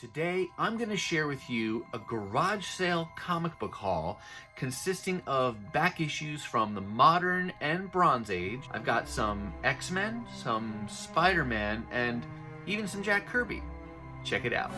Today, I'm going to share with you a garage sale comic book haul consisting of back issues from the Modern and Bronze Age. I've got some X-Men, some Spider-Man, and even some Jack Kirby. Check it out.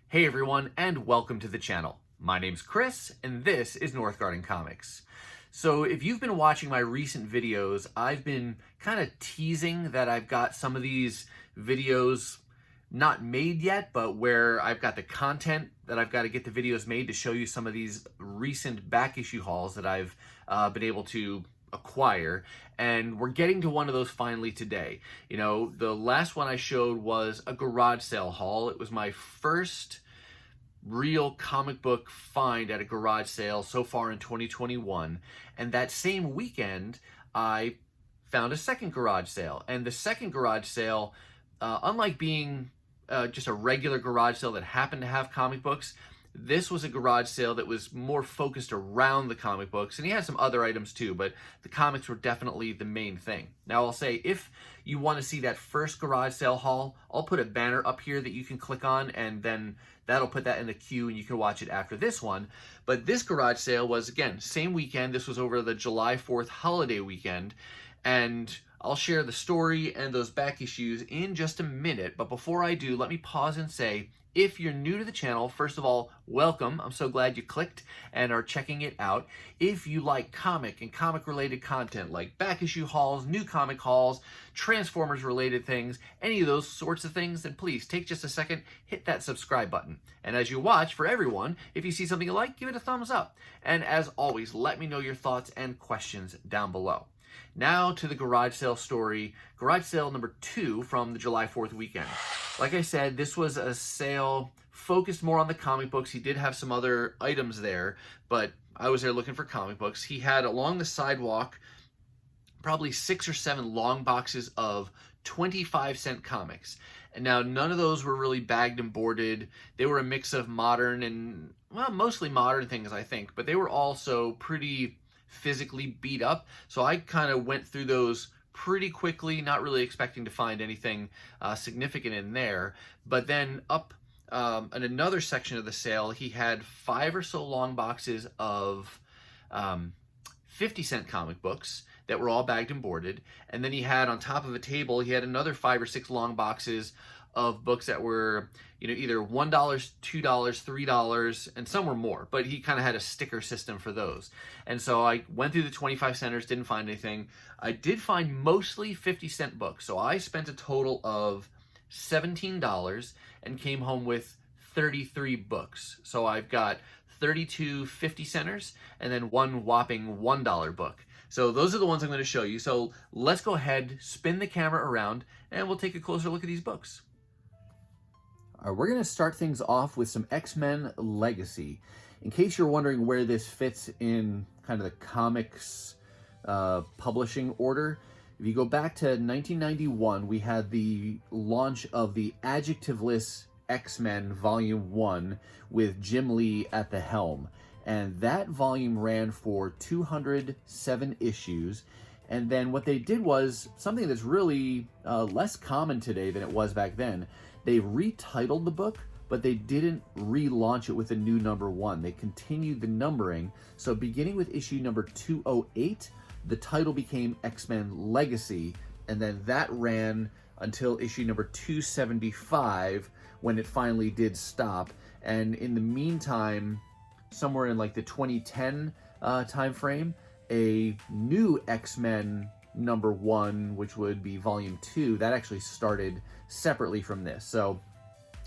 Hey everyone, and welcome to the channel. My name's Chris, and this is Northgarden Comics. So if you've been watching my recent videos, I've been kind of teasing that I've got some of these videos not made yet, but where I've got the content that I've got to get the videos made to show you some of these recent back issue hauls that I've been able to acquire, and we're getting to one of those finally today. You know, the last one I showed was a garage sale haul. It was my first real comic book find at a garage sale so far in 2021, and that same weekend I found a second garage sale. And the second garage sale, unlike being just a regular garage sale that happened to have comic books, this was a garage sale that was more focused around the comic books, and he had some other items too, but the comics were definitely the main thing. Now I'll say, if you want to see that first garage sale haul, I'll put a banner up here that you can click on, and then that'll put that in the queue and you can watch it after this one. But this garage sale was, again, same weekend. This was over the July 4th holiday weekend, and I'll share the story and those back issues in just a minute. But before I do, let me pause and say, if you're new to the channel, first of all, welcome. I'm so glad you clicked and are checking it out. If you like comic and comic related content like back issue hauls, new comic hauls, Transformers related things, any of those sorts of things, then please take just a second, hit that subscribe button. And as you watch, for everyone, if you see something you like, give it a thumbs up. And as always, let me know your thoughts and questions down below. Now to the garage sale story, garage sale number 2 from the July 4th weekend. Like I said, this was a sale focused more on the comic books. He did have some other items there, but I was there looking for comic books. He had along the sidewalk probably 6 or 7 long boxes of 25-cent comics. And now none of those were really bagged and boarded. They were a mix of modern and, well, mostly modern things, I think, but they were also pretty physically beat up. So I kind of went through those pretty quickly, not really expecting to find anything significant in there. But then up in another section of the sale, he had 5 or so long boxes of 50-cent comic books that were all bagged and boarded. And then he had, on top of a table, he had another 5 or 6 long boxes of books that were, you know, either $1, $2, $3, and some were more, but he kind of had a sticker system for those. And so I went through the 25 centers, didn't find anything. I did find mostly 50-cent books. So I spent a total of $17 and came home with 33 books. So I've got 32 50-centers and then one whopping $1 book. So those are the ones I'm going to show you. So let's go ahead, spin the camera around, and we'll take a closer look at these books. All right, we're going to start things off with some XMen Legacy. In case you're wondering where this fits in kind of the comics publishing order, if you go back to 1991, we had the launch of the adjectiveless X-Men Volume 1 with Jim Lee at the helm. And that volume ran for 207 issues. And then what they did was something that's really less common today than it was back then. They retitled the book, but they didn't relaunch it with a new number 1. They continued the numbering. So beginning with issue number 208, the title became X-Men Legacy, and then that ran until issue number 275 when it finally did stop. And in the meantime, somewhere in like the 2010 time frame, a new X-Men number 1, which would be volume 2, that actually started separately from this. So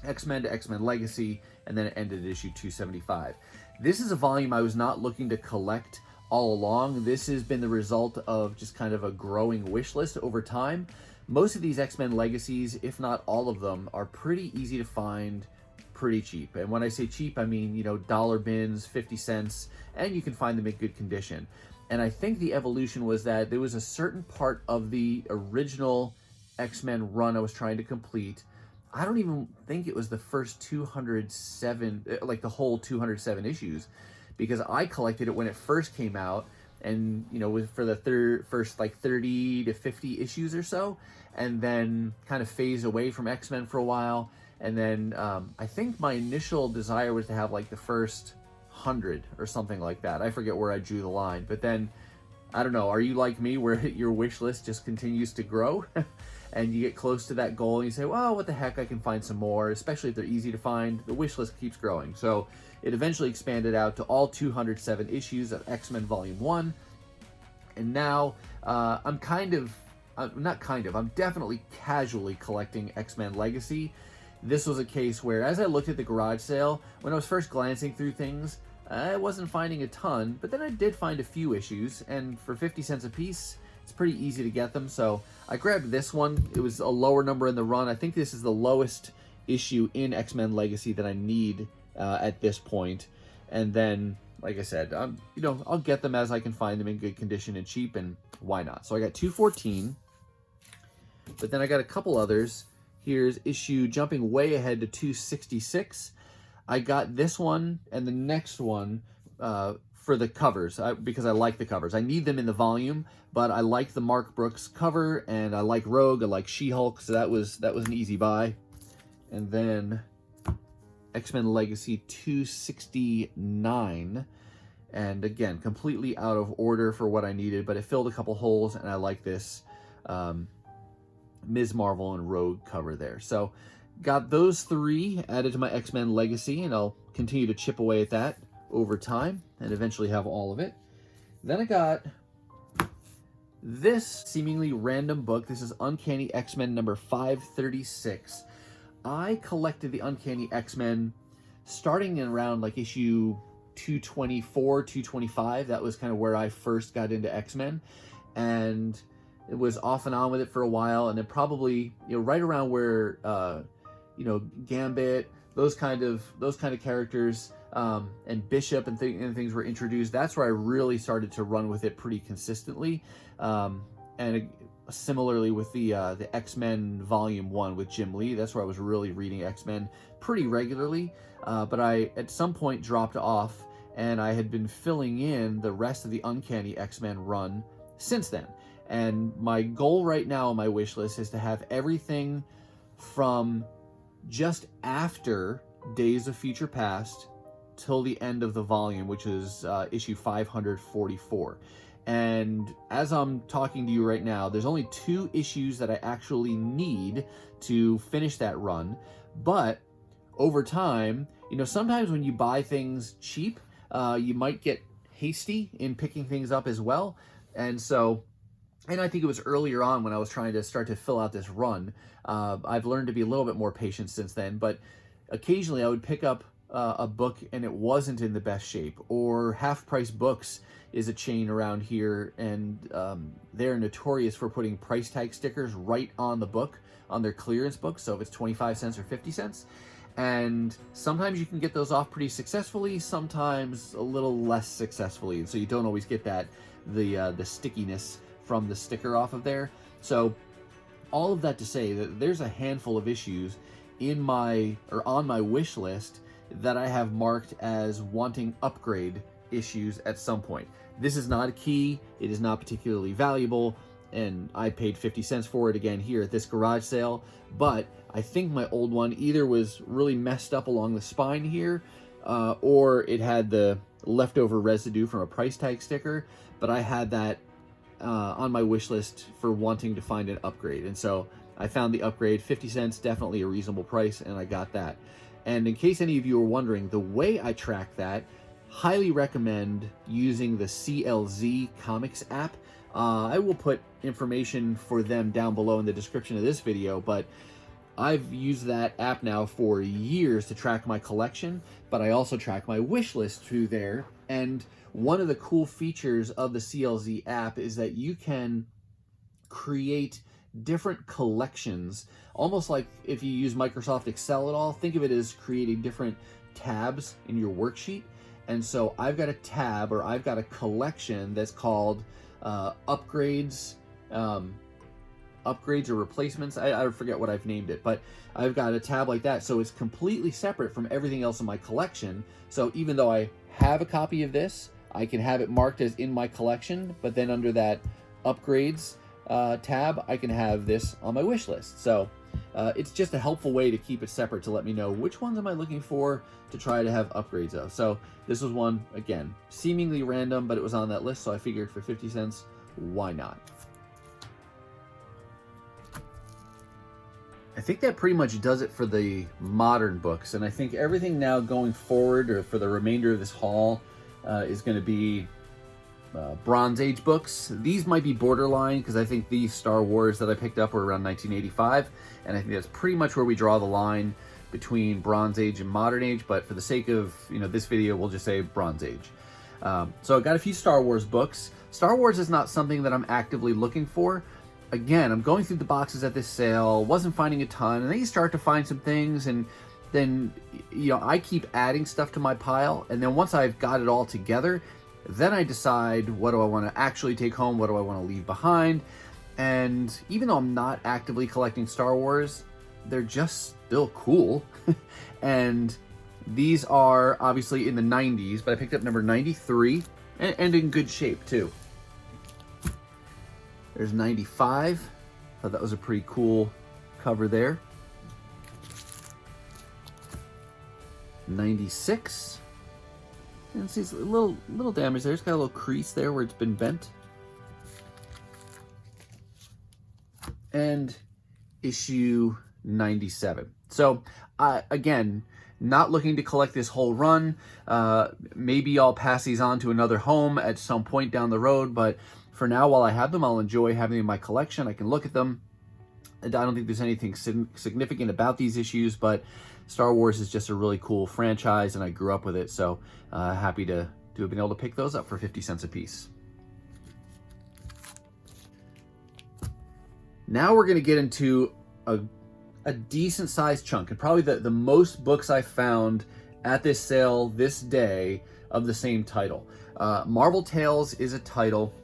X-Men to X-Men Legacy, and then it ended at issue 275. This is a volume I was not looking to collect all along. This has been the result of just kind of a growing wish list over time. Most of these X-Men Legacies, if not all of them, are pretty easy to find, pretty cheap. And when I say cheap, I mean, you know, dollar bins, 50 cents, and you can find them in good condition. And I think the evolution was that there was a certain part of the original X-Men run I was trying to complete. I don't even think it was the first 207, like the whole 207 issues, because I collected it when it first came out, and for the first like 30 to 50 issues or so, and then kind of phase away from X-Men for a while. And then I think my initial desire was to have like the first 100 or something like that. I forget where I drew the line, but then I don't know, are you like me where your wish list just continues to grow and you get close to that goal and you say, well, what the heck, I can find some more, especially if they're easy to find. The wish list keeps growing. So it eventually expanded out to all 207 issues of X-Men Volume 1. And now I'm definitely casually collecting XMen Legacy. This was a case where, as I looked at the garage sale, when I was first glancing through things, I wasn't finding a ton, but then I did find a few issues, and for 50 cents a piece, it's pretty easy to get them. So I grabbed this one. It was a lower number in the run. I think this is the lowest issue in XMen Legacy that I need at this point. And then, like I said, I'll get them as I can find them in good condition and cheap, and why not? So I got 214, but then I got a couple others. Here's issue jumping way ahead to 266. I got this one and the next one for the covers because I like the covers. I need them in the volume, but I like the Mark Brooks cover, and I like Rogue, I like She-Hulk, so that was an easy buy. And then XMen Legacy 269, and again, completely out of order for what I needed, but it filled a couple holes, and I like this Ms. Marvel and Rogue cover there. So got those three added to my XMen Legacy, and I'll continue to chip away at that over time and eventually have all of it. Then I got this seemingly random book. This is Uncanny XMen number 536. I collected the Uncanny XMen starting in around like issue 224, 225. That was kind of where I first got into X-Men, and it was off and on with it for a while, and then probably right around where Gambit, those kind of characters, and Bishop and things were introduced. That's where I really started to run with it pretty consistently, and similarly with the X-Men Volume 1 with Jim Lee. That's where I was really reading X-Men pretty regularly, but I at some point dropped off, and I had been filling in the rest of the Uncanny X-Men run since then. And my goal right now on my wish list is to have everything from just after Days of Future Past till the end of the volume, which is issue 544. And as I'm talking to you right now, there's only 2 issues that I actually need to finish that run. But over time, sometimes when you buy things cheap, you might get hasty in picking things up as well. And I think it was earlier on when I was trying to start to fill out this run. I've learned to be a little bit more patient since then, but occasionally I would pick up a book and it wasn't in the best shape. Or Half Price Books is a chain around here, and they're notorious for putting price tag stickers right on the book, on their clearance book, so if it's 25 cents or 50 cents. And sometimes you can get those off pretty successfully, sometimes a little less successfully, and so you don't always get the stickiness from the sticker off of there. So all of that to say that there's a handful of issues on my wish list that I have marked as wanting upgrade issues at some point. This is not a key, it is not particularly valuable, and I paid 50 cents for it again here at this garage sale, but I think my old one either was really messed up along the spine here, or it had the leftover residue from a price tag sticker, but I had that on my wish list for wanting to find an upgrade. And so I found the upgrade, 50 cents, definitely a reasonable price, and I got that. And in case any of you are wondering, the way I track that, highly recommend using the CLZ Comics app. I will put information for them down below in the description of this video, but I've used that app now for years to track my collection, but I also track my wish list through there. And one of the cool features of the CLZ app is that you can create different collections, almost like if you use Microsoft Excel at all. Think of it as creating different tabs in your worksheet. And so I've got a tab, or I've got a collection that's called upgrades or replacements. I forget what I've named it, but I've got a tab like that, so it's completely separate from everything else in my collection. So even though I have a copy of this, I can have it marked as in my collection, but then under that upgrades tab, I can have this on my wish list. So it's just a helpful way to keep it separate to let me know which ones am I looking for to try to have upgrades of. So this was one, again, seemingly random, but it was on that list, so I figured for 50 cents, why not? I think that pretty much does it for the modern books, and I think everything now going forward, or for the remainder of this haul, is going to be Bronze Age books. These might be borderline, because I think these Star Wars that I picked up were around 1985, and I think that's pretty much where we draw the line between Bronze Age and Modern Age, but for the sake of this video, we'll just say Bronze Age. So I got a few Star Wars books. Star Wars is not something that I'm actively looking for. Again, I'm going through the boxes at this sale, wasn't finding a ton, and then you start to find some things, and then, I keep adding stuff to my pile, and then once I've got it all together, then I decide what do I want to actually take home, what do I want to leave behind, and even though I'm not actively collecting Star Wars, they're just still cool, and these are obviously in the 90s, but I picked up number 93, and in good shape too. There's 95. Thought that was a pretty cool cover there. 96. And see, it's a little damage there. It's got a little crease there where it's been bent. And issue 97. So, again, not looking to collect this whole run. Maybe I'll pass these on to another home at some point down the road, but for now, while I have them, I'll enjoy having them in my collection. I can look at them. I don't think there's anything significant about these issues, but Star Wars is just a really cool franchise, and I grew up with it, so happy to have been able to pick those up for 50 cents a piece. Now we're going to get into a decent-sized chunk, and probably the most books I found at this sale this day of the same title. Marvel Tales is a title.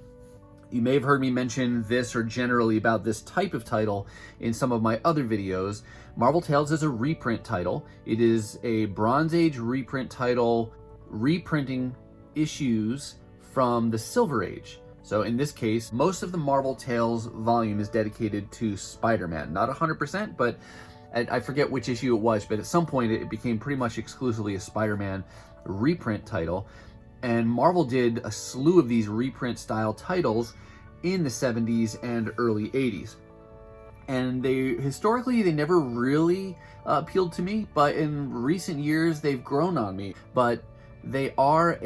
You may have heard me mention this or generally about this type of title in some of my other videos. Marvel Tales is a reprint title. It is a Bronze Age reprint title, reprinting issues from the Silver Age. So in this case, most of the Marvel Tales volume is dedicated to Spider-Man. Not 100%, but I forget which issue it was, but at some point it became pretty much exclusively a Spider-Man reprint title. And Marvel did a slew of these reprint style titles in the 70s and early 80s. And historically, they never really appealed to me, but in recent years, they've grown on me. But they are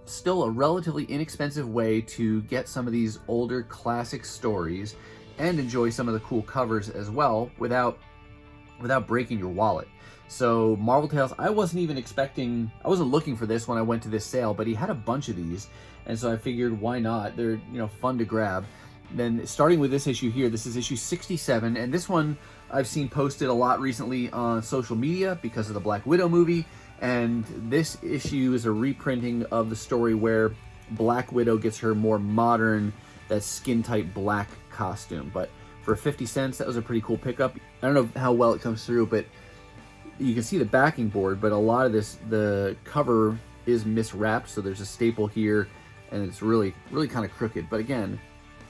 still a relatively inexpensive way to get some of these older classic stories and enjoy some of the cool covers as well without breaking your wallet. So Marvel Tales, I wasn't looking for this when I went to this sale, but he had a bunch of these, and so I figured why not? They're fun to grab. Then starting with this issue here, this is issue 67, and this one I've seen posted a lot recently on social media because of the Black Widow movie, and this issue is a reprinting of the story where Black Widow gets her more modern, that skin-tight black costume. But for 50 cents, that was a pretty cool pickup. I don't know how well it comes through, but you can see the backing board, but a lot of the cover is miswrapped, so there's a staple here, and it's really kind of crooked. But again,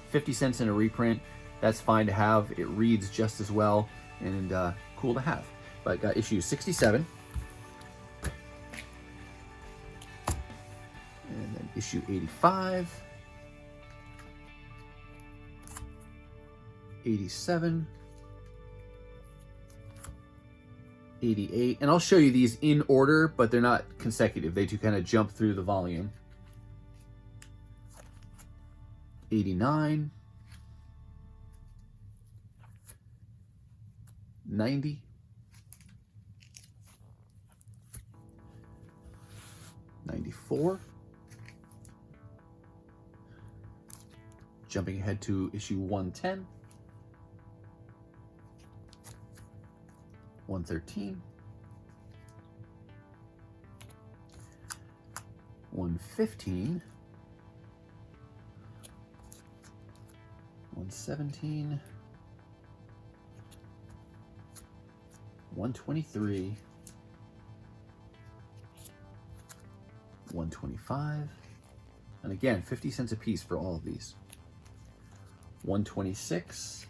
50 cents in a reprint, that's fine to have. It reads just as well, and cool to have. But got issue 67. And then issue 85. 87. 88, and I'll show you these in order, but they're not consecutive. They do kind of jump through the volume. 89, 90, 94, jumping ahead to issue 110, 113, 115, 117, 123, 125, And again, 50 cents a piece for all of these. 126.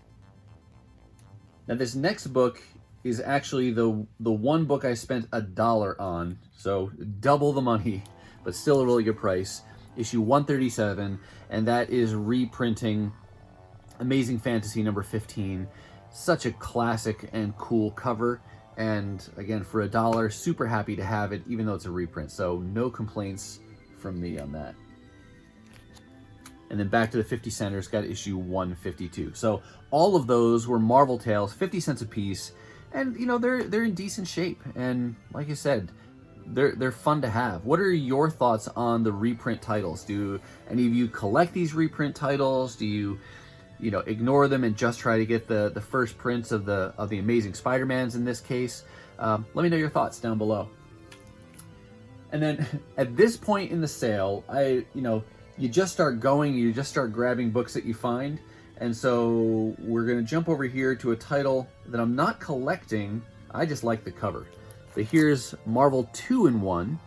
Now this next book is actually the one book I spent $1 on, so double the money, but still a really good price. Issue 137, and that is reprinting Amazing Fantasy number 15. Such a classic and cool cover, and again, for $1, super happy to have it, even though it's a reprint, so no complaints from me on that. And then back to the 50 centers, got issue 152. So all of those were Marvel Tales, 50 cents a piece, and you know, they're in decent shape, and like I said, they're fun to have. What are your thoughts on the reprint titles? Do any of you collect these reprint titles? Do you know, ignore them and just try to get the first prints of the Amazing Spider-Mans in this case? Let me know your thoughts down below. And then at this point in the sale, you just start going, you just start grabbing books that you find. And so we're gonna jump over here to a title that I'm not collecting, I just like the cover. But here's Marvel 2-in-1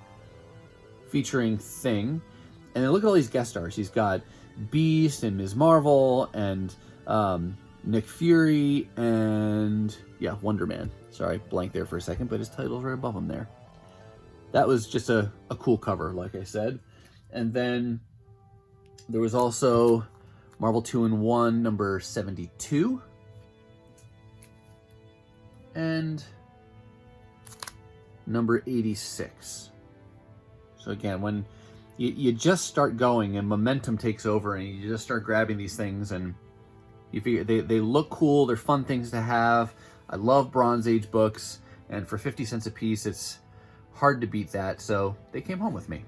featuring Thing. And then look at all these guest stars. He's got Beast and Ms. Marvel and Nick Fury and, yeah, Wonder Man. Sorry, blank there for a second, but his title's right above him there. That was just a cool cover, like I said. And then there was also Marvel 2-in-1 number 72. And number 86. So again, when you just start going and momentum takes over and you just start grabbing these things and you figure they look cool, they're fun things to have. I love Bronze Age books, and for 50 cents a piece, it's hard to beat that, so they came home with me.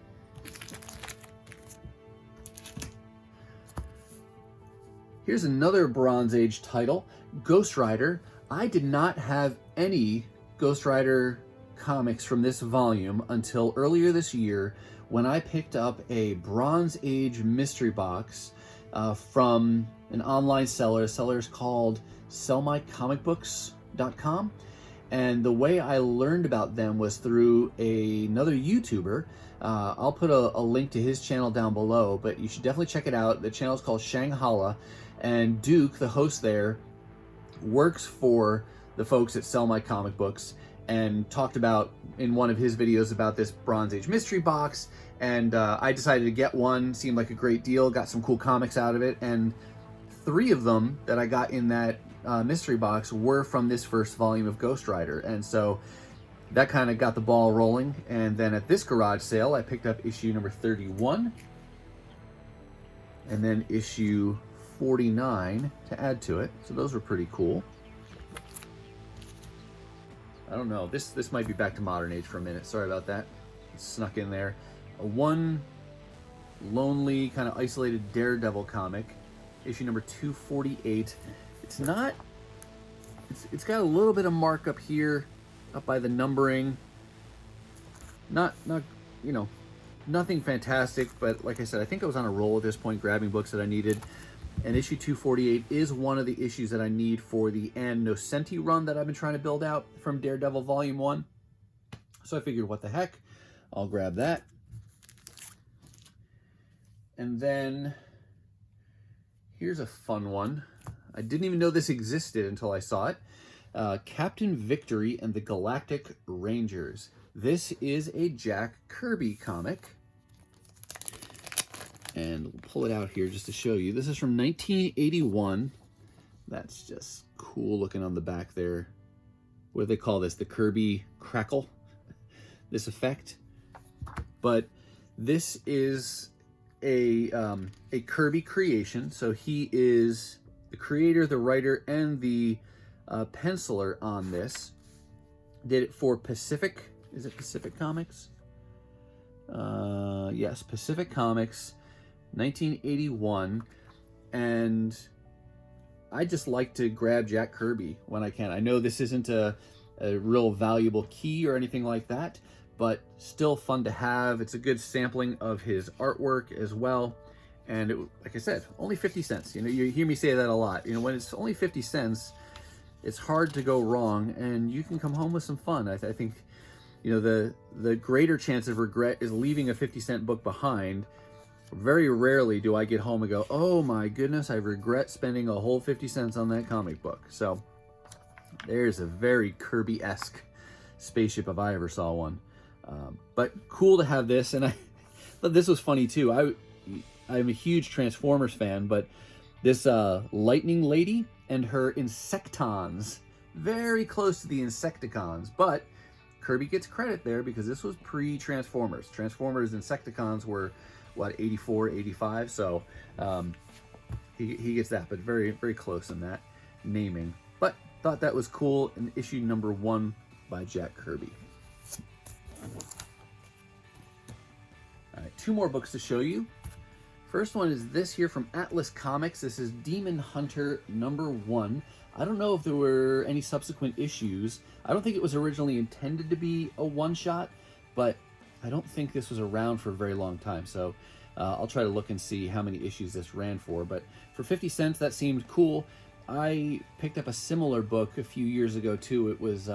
Here's another Bronze Age title, Ghost Rider. I did not have any Ghost Rider comics from this volume until earlier this year when I picked up a Bronze Age mystery box from an online seller. The seller is called sellmycomicbooks.com. And the way I learned about them was through another YouTuber. I'll put a link to his channel down below, but you should definitely check it out. The channel is called Shanghalla, and Duke, the host there, works for the folks at Sell My Comic Books, and talked about in one of his videos about this Bronze Age mystery box, and I decided to get one. Seemed like a great deal, got some cool comics out of it, and 3 of them that I got in that mystery box were from this first volume of Ghost Rider, and so that kind of got the ball rolling. And then at this garage sale, I picked up issue number 31, and then issue 49 to add to it, so those were pretty cool. I don't know, this might be back to modern age for a minute, sorry about that. It snuck in there. One lonely, kind of isolated Daredevil comic, issue number 248. It's got a little bit of markup here, up by the numbering. Not you know, nothing fantastic, but like I said, I think I was on a roll at this point, grabbing books that I needed. And issue 248 is one of the issues that I need for the Ann Nocenti run that I've been trying to build out from Daredevil Volume 1. So I figured, what the heck, I'll grab that. And then here's a fun one. I didn't even know this existed until I saw it. Captain Victory and the Galactic Rangers. This is a Jack Kirby comic. And we'll pull it out here just to show you. This is from 1981. That's just cool looking on the back there. What do they call this? The Kirby crackle, this effect. But this is a Kirby creation. So he is the creator, the writer, and the penciler on this. Did it for Pacific. Is it Pacific Comics? Yes, Pacific Comics. 1981, and I just like to grab Jack Kirby when I can. I know this isn't a real valuable key or anything like that, but still fun to have. It's a good sampling of his artwork as well, and like I said, only 50 cents. You know, you hear me say that a lot. You know, when it's only 50 cents, it's hard to go wrong, and you can come home with some fun. I think, you know, the greater chance of regret is leaving a 50-cent book behind Very rarely do I get home and go, oh my goodness, I regret spending a whole 50 cents on that comic book. So there's a very Kirby-esque spaceship if I ever saw one. But cool to have this, and I thought this was funny too. I'm a huge Transformers fan, but this Lightning Lady and her Insectons, very close to the Insecticons, but Kirby gets credit there because this was pre-Transformers. Transformers Insecticons were, what, 84, 85, so he gets that, but very, very close in that naming. But thought that was cool in issue number 1 by Jack Kirby. All right, 2 more books to show you. First one is this here from Atlas Comics. This is Demon Hunter number 1. I don't know if there were any subsequent issues. I don't think it was originally intended to be a one-shot, but I don't think this was around for a very long time. So I'll try to look and see how many issues this ran for. But for 50 cents, that seemed cool. I picked up a similar book a few years ago too. It was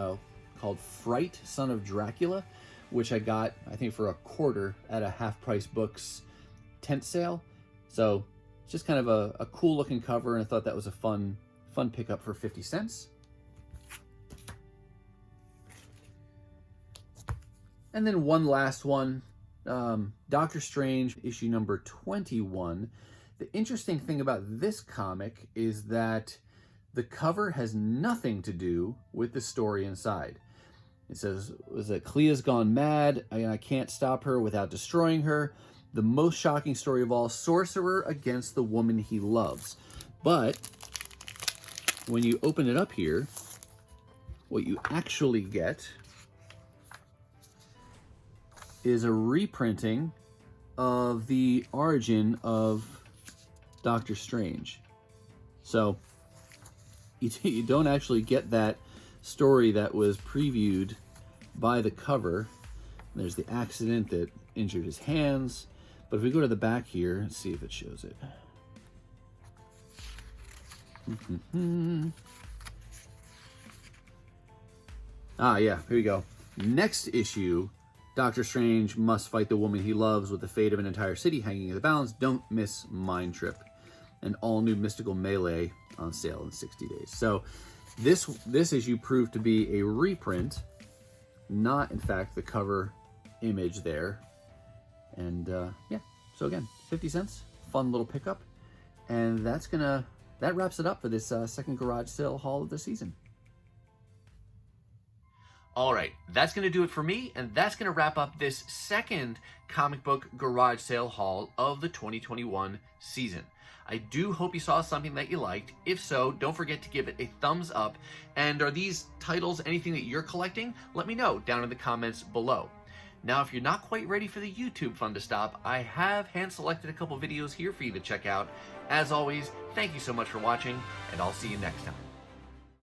called Fright, Son of Dracula, which I got, I think, for $1/4 at a Half Price Books tent sale. So it's just kind of a cool looking cover, and I thought that was a fun pickup for 50 cents. And then one last one, Doctor Strange, issue number 21. The interesting thing about this comic is that the cover has nothing to do with the story inside. It says, was that Clea's gone mad, I can't stop her without destroying her. The most shocking story of all, sorcerer against the woman he loves. But when you open it up here, what you actually get is a reprinting of the origin of Doctor Strange. So you don't actually get that story that was previewed by the cover. There's the accident that injured his hands. But if we go to the back here and see if it shows it. Ah, yeah, here we go. Next issue, Doctor Strange must fight the woman he loves with the fate of an entire city hanging in the balance. Don't miss Mind Trip. An all-new mystical melee on sale in 60 days. So this issue proved to be a reprint, not, in fact, the cover image there. And, yeah, so again, 50 cents, fun little pickup. And that wraps it up for this second garage sale haul of the season. All right, that's going to do it for me, and that's going to wrap up this second comic book garage sale haul of the 2021 season. I do hope you saw something that you liked. If so, don't forget to give it a thumbs up. And are these titles anything that you're collecting? Let me know down in the comments below. Now, if you're not quite ready for the YouTube fun to stop, I have hand-selected a couple videos here for you to check out. As always, thank you so much for watching, and I'll see you next time.